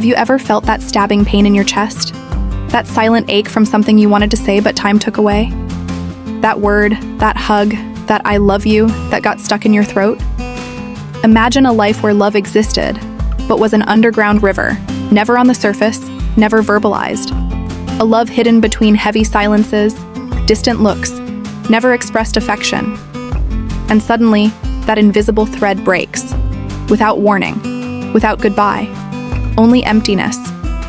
Have you ever felt that stabbing pain in your chest? That silent ache from something you wanted to say but time took away? That word, that hug, that I love you that got stuck in your throat? Imagine a life where love existed, but was an underground river, never on the surface, never verbalized. A love hidden between heavy silences, distant looks, never expressed affection. And suddenly, that invisible thread breaks, without warning, without goodbye. Only emptiness,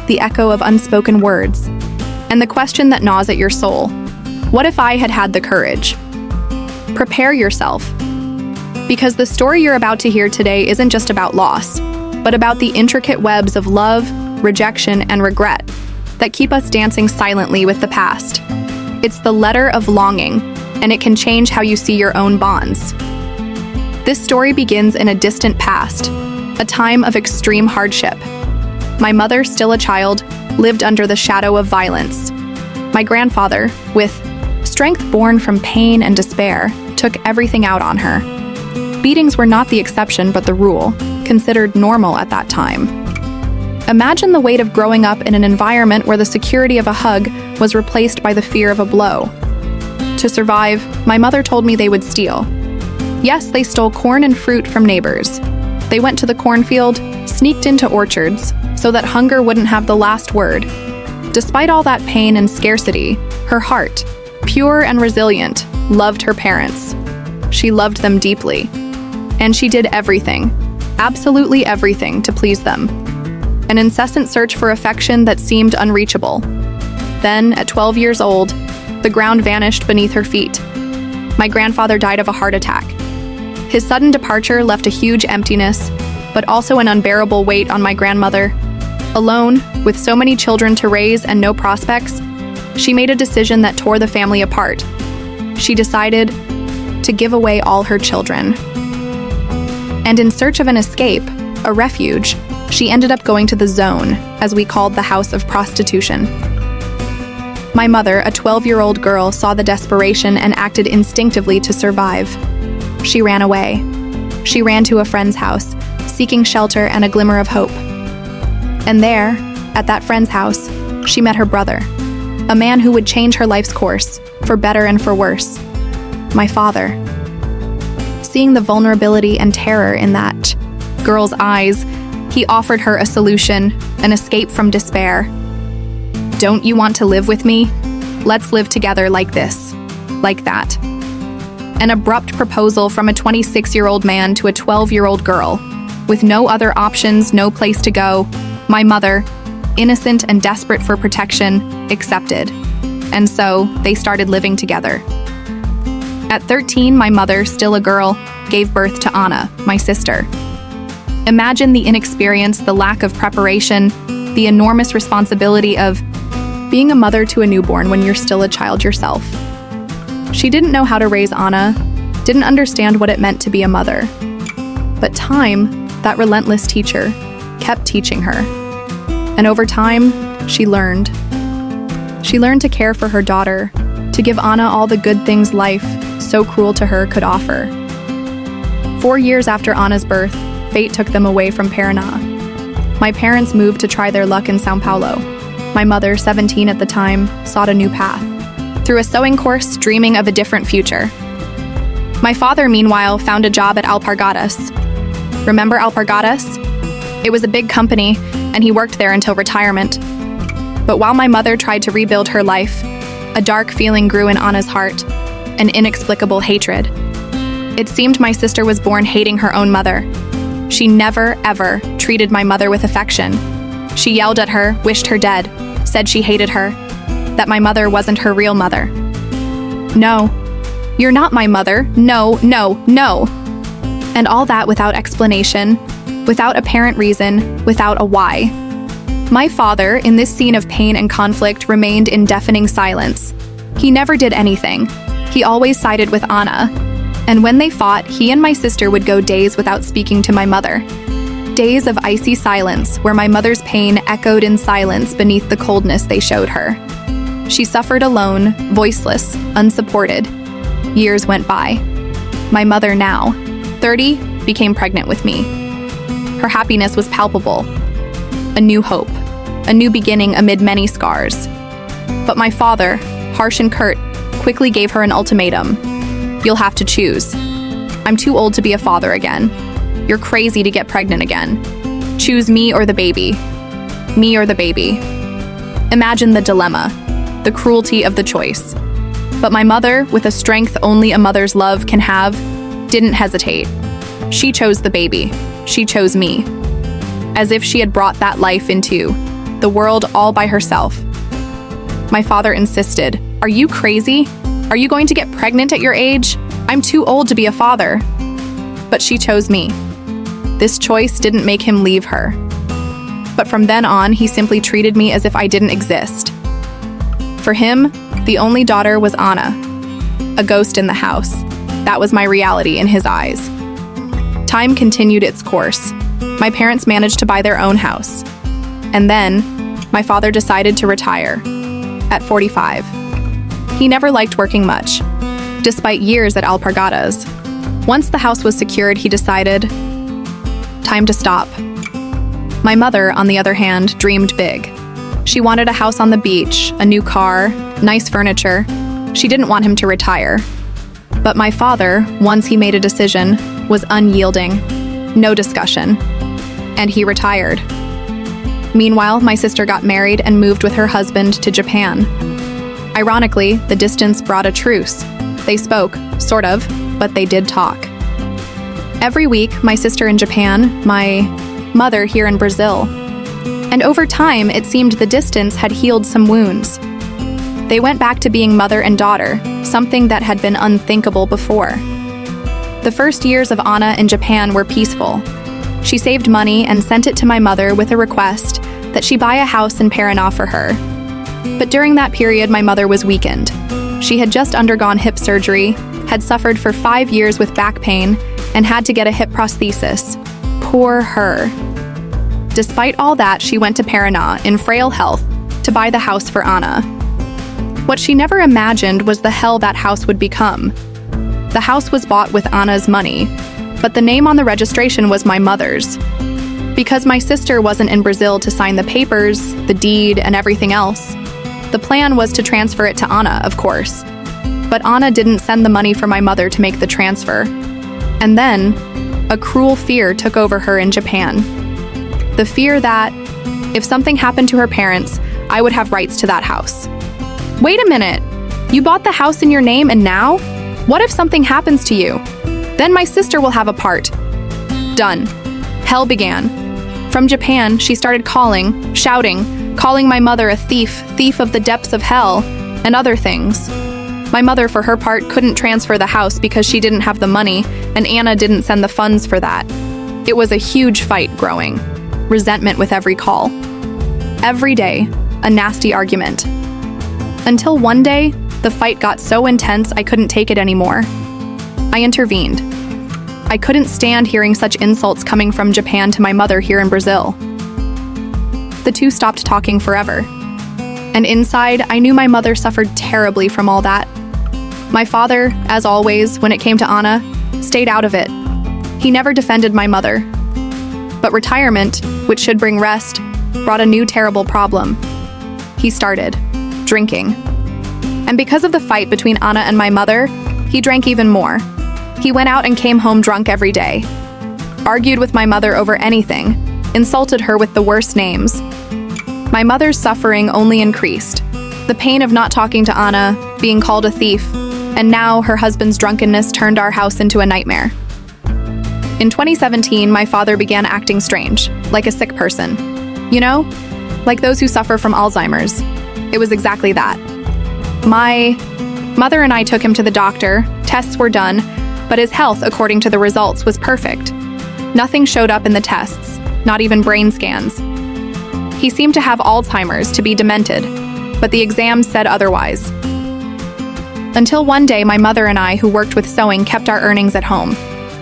the echo of unspoken words, and the question that gnaws at your soul. What if I had had the courage? Prepare yourself, because the story you're about to hear today isn't just about loss, but about the intricate webs of love, rejection, and regret that keep us dancing silently with the past. It's the letter of longing, and it can change how you see your own bonds. This story begins in a distant past, a time of extreme hardship. My mother, still a child, lived under the shadow of violence. My grandfather, with strength born from pain and despair, took everything out on her. Beatings were not the exception but the rule, considered normal at that time. Imagine the weight of growing up in an environment where the security of a hug was replaced by the fear of a blow. To survive, my mother told me they would steal. Yes, they stole corn and fruit from neighbors. They went to the cornfield, sneaked into orchards, so that hunger wouldn't have the last word. Despite all that pain and scarcity, her heart, pure and resilient, loved her parents. She loved them deeply. And she did everything, absolutely everything, to please them. An incessant search for affection that seemed unreachable. Then, at 12 years old, the ground vanished beneath her feet. My grandfather died of a heart attack. His sudden departure left a huge emptiness, but also an unbearable weight on my grandmother. Alone, with so many children to raise and no prospects, she made a decision that tore the family apart. She decided to give away all her children. And in search of an escape, a refuge, she ended up going to the zone, as we called the house of prostitution. My mother, a 12-year-old girl, saw the desperation and acted instinctively to survive. She ran away. She ran to a friend's house, seeking shelter and a glimmer of hope. And there, at that friend's house, she met her brother, a man who would change her life's course, for better and for worse. My father. Seeing the vulnerability and terror in that girl's eyes, he offered her a solution, an escape from despair. Don't you want to live with me? Let's live together like this, like that. An abrupt proposal from a 26-year-old man to a 12-year-old girl. With no other options, no place to go, my mother, innocent and desperate for protection, accepted. And so, they started living together. At 13, my mother, still a girl, gave birth to Anna, my sister. Imagine the inexperience, the lack of preparation, the enormous responsibility of being a mother to a newborn when you're still a child yourself. She didn't know how to raise Anna, didn't understand what it meant to be a mother. But time, that relentless teacher, kept teaching her. And over time, she learned. She learned to care for her daughter, to give Anna all the good things life, so cruel to her, could offer. 4 years after Anna's birth, fate took them away from Paraná. My parents moved to try their luck in São Paulo. My mother, 17 at the time, sought a new path. Through a sewing course, dreaming of a different future. My father, meanwhile, found a job at Alpargatas. Remember Alpargatas? It was a big company, and he worked there until retirement. But while my mother tried to rebuild her life, a dark feeling grew in Anna's heart, an inexplicable hatred. It seemed my sister was born hating her own mother. She never, ever treated my mother with affection. She yelled at her, wished her dead, said she hated her, that my mother wasn't her real mother. No, you're not my mother. No, no, no. And all that without explanation, without apparent reason, without a why. My father, in this scene of pain and conflict, remained in deafening silence. He never did anything. He always sided with Anna. And when they fought, he and my sister would go days without speaking to my mother. Days of icy silence, where my mother's pain echoed in silence beneath the coldness they showed her. She suffered alone, voiceless, unsupported. Years went by. My mother, now 30, became pregnant with me. Her happiness was palpable. a new hope, a new beginning amid many scars. But my father, harsh and curt, quickly gave her an ultimatum. You'll have to choose. I'm too old to be a father again. You're crazy to get pregnant again. Choose me or the baby. Me or the baby. Imagine the dilemma, the cruelty of the choice. But my mother, with a strength only a mother's love can have, didn't hesitate. She chose the baby. She chose me. As if she had brought that life into the world all by herself. My father insisted, "Are you crazy? Are you going to get pregnant at your age? I'm too old to be a father." But she chose me. This choice didn't make him leave her. But from then on, he simply treated me as if I didn't exist. For him, the only daughter was Anna, a ghost in the house. That was my reality in his eyes. Time continued its course. My parents managed to buy their own house. And then, my father decided to retire at 45. He never liked working much, despite years at Alpargatas. Once the house was secured, he decided, time to stop. My mother, on the other hand, dreamed big. She wanted a house on the beach, a new car, nice furniture. She didn't want him to retire. But my father, once he made a decision, was unyielding. No discussion. And he retired. Meanwhile, my sister got married and moved with her husband to Japan. Ironically, the distance brought a truce. They spoke, sort of, but they did talk. Every week, my sister in Japan, my mother here in Brazil. And over time, it seemed the distance had healed some wounds. They went back to being mother and daughter, something that had been unthinkable before. The first years of Anna in Japan were peaceful. She saved money and sent it to my mother with a request that she buy a house in Paraná for her. But during that period, my mother was weakened. She had just undergone hip surgery, had suffered for 5 years with back pain, and had to get a hip prosthesis. Poor her. Despite all that, she went to Paraná in frail health to buy the house for Anna. What she never imagined was the hell that house would become. The house was bought with Anna's money, but the name on the registration was my mother's. Because my sister wasn't in Brazil to sign the papers, the deed, and everything else, the plan was to transfer it to Anna, of course. But Anna didn't send the money for my mother to make the transfer. And then, a cruel fear took over her in Japan. The fear that, if something happened to her parents, I would have rights to that house. Wait a minute! You bought the house in your name and now? What if something happens to you? Then my sister will have a part. Done. Hell began. From Japan, she started calling, shouting, calling my mother a thief, thief of the depths of hell, and other things. My mother, for her part, couldn't transfer the house because she didn't have the money, and Anna didn't send the funds for that. It was a huge fight growing. Resentment with every call. Every day, a nasty argument. Until one day, the fight got so intense I couldn't take it anymore. I intervened. I couldn't stand hearing such insults coming from Japan to my mother here in Brazil. The two stopped talking forever. And inside, I knew my mother suffered terribly from all that. My father, as always, when it came to Anna, stayed out of it. He never defended my mother. But retirement, which should bring rest, brought a new terrible problem. He started drinking. And because of the fight between Anna and my mother, he drank even more. He went out and came home drunk every day. Argued with my mother over anything. Insulted her with the worst names. My mother's suffering only increased. The pain of not talking to Anna, being called a thief, and now her husband's drunkenness turned our house into a nightmare. In 2017, my father began acting strange, like a sick person. You know, like those who suffer from Alzheimer's. It was exactly that. My mother and I took him to the doctor, tests were done, but his health, according to the results, was perfect. Nothing showed up in the tests, not even brain scans. He seemed to have Alzheimer's, to be demented, but the exams said otherwise. Until one day, my mother and I, who worked with sewing, kept our earnings at home.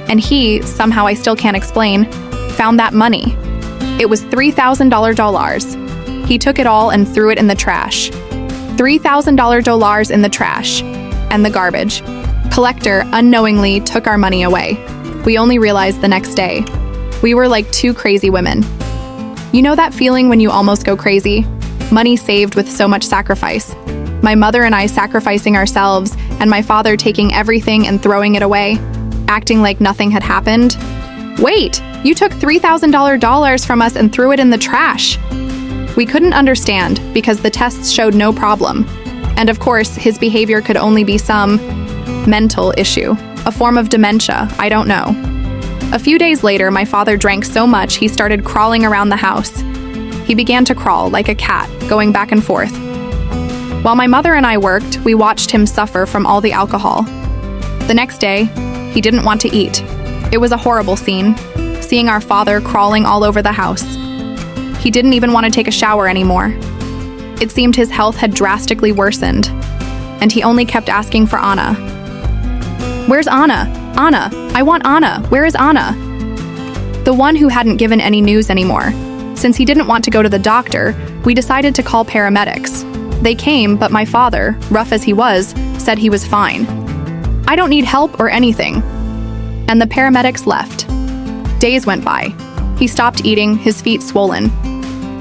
And he, somehow I still can't explain, found that money. It was $3,000. He took it all and threw it in the trash. $3,000 in the trash. And the garbage. Collector unknowingly took our money away. We only realized the next day. We were like two crazy women. You know that feeling when you almost go crazy? Money saved with so much sacrifice. My mother and I sacrificing ourselves, and my father taking everything and throwing it away, acting like nothing had happened. Wait, you took $3,000 from us and threw it in the trash. We couldn't understand because the tests showed no problem. And of course, his behavior could only be some mental issue, a form of dementia, I don't know. A few days later, my father drank so much he started crawling around the house. He began to crawl like a cat, going back and forth. While my mother and I worked, we watched him suffer from all the alcohol. The next day, he didn't want to eat. It was a horrible scene, seeing our father crawling all over the house. He didn't even want to take a shower anymore. It seemed his health had drastically worsened, and he only kept asking for Anna. Where's Anna? Anna, I want Anna. Where is Anna? The one who hadn't given any news anymore. Since he didn't want to go to the doctor, we decided to call paramedics. They came, but my father, rough as he was, said he was fine. I don't need help or anything. And the paramedics left. Days went by. He stopped eating, his feet swollen.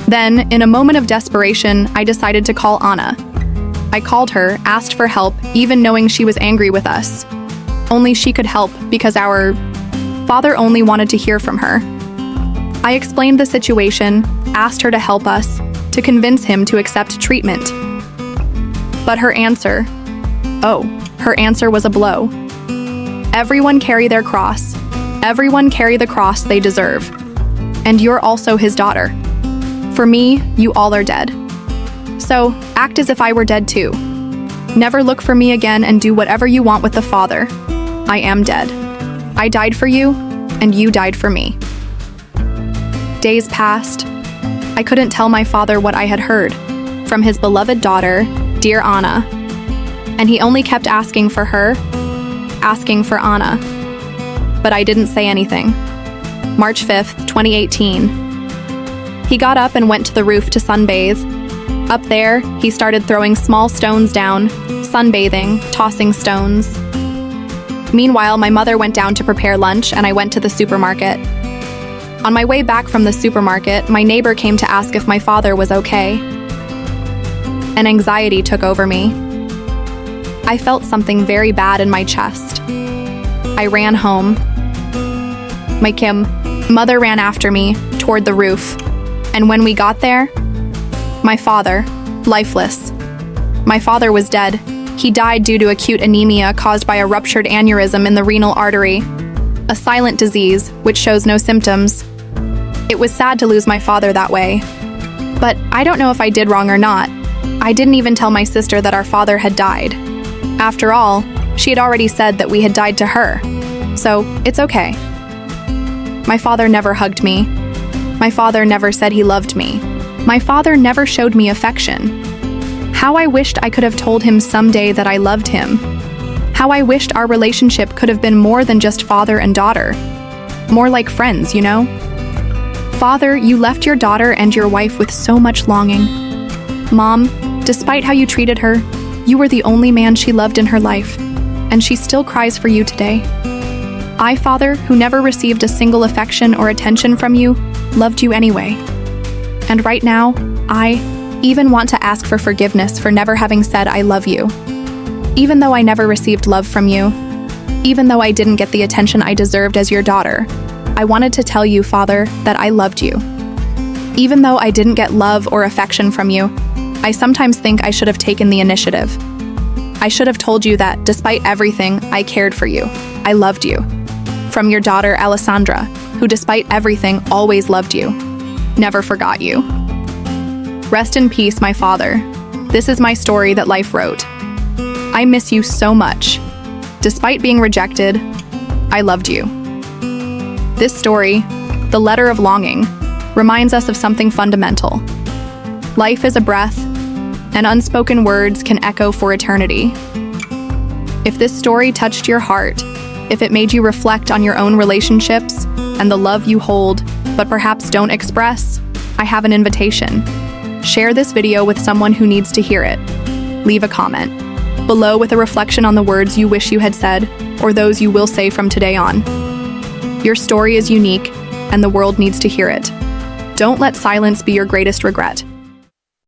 Then, in a moment of desperation, I decided to call Anna. I called her, asked for help, even knowing she was angry with us. Only she could help because our father only wanted to hear from her. I explained the situation, asked her to help us, to convince him to accept treatment. But her answer was a blow. Everyone carry their cross. Everyone carry the cross they deserve. And you're also his daughter. For me, you all are dead. So, act as if I were dead too. Never look for me again and do whatever you want with the Father. I am dead. I died for you, and you died for me. Days passed. I couldn't tell my father what I had heard from his beloved daughter, dear Anna. And he only kept asking for her, asking for Anna. But I didn't say anything. March 5th, 2018. He got up and went to the roof to sunbathe. Up there, he started throwing small stones down, sunbathing, tossing stones. Meanwhile, my mother went down to prepare lunch and I went to the supermarket. On my way back from the supermarket, my neighbor came to ask if my father was okay. An anxiety took over me. I felt something very bad in my chest. I ran home. My mother ran after me toward the roof. And when we got there, my father, lifeless. My father was dead. He died due to acute anemia caused by a ruptured aneurysm in the renal artery, a silent disease which shows no symptoms. It was sad to lose my father that way. But I don't know if I did wrong or not. I didn't even tell my sister that our father had died. After all, she had already said that we had died to her. So, it's okay. My father never hugged me. My father never said he loved me. My father never showed me affection. How I wished I could have told him someday that I loved him. How I wished our relationship could have been more than just father and daughter. More like friends, you know? Father, you left your daughter and your wife with so much longing. Mom, despite how you treated her, you were the only man she loved in her life, and she still cries for you today. I, Father, who never received a single affection or attention from you, loved you anyway. And right now, I even want to ask for forgiveness for never having said I love you. Even though I never received love from you, even though I didn't get the attention I deserved as your daughter, I wanted to tell you, Father, that I loved you. Even though I didn't get love or affection from you, I sometimes think I should have taken the initiative. I should have told you that, despite everything, I cared for you. I loved you. From your daughter, Alessandra, who despite everything always loved you. Never forgot you. Rest in peace, my father. This is my story that life wrote. I miss you so much. Despite being rejected, I loved you. This story, the letter of longing, reminds us of something fundamental. Life is a breath, and unspoken words can echo for eternity. If this story touched your heart, if it made you reflect on your own relationships and the love you hold, but perhaps don't express, I have an invitation. Share this video with someone who needs to hear it. Leave a comment below with a reflection on the words you wish you had said, or those you will say from today on. Your story is unique, and the world needs to hear it. Don't let silence be your greatest regret.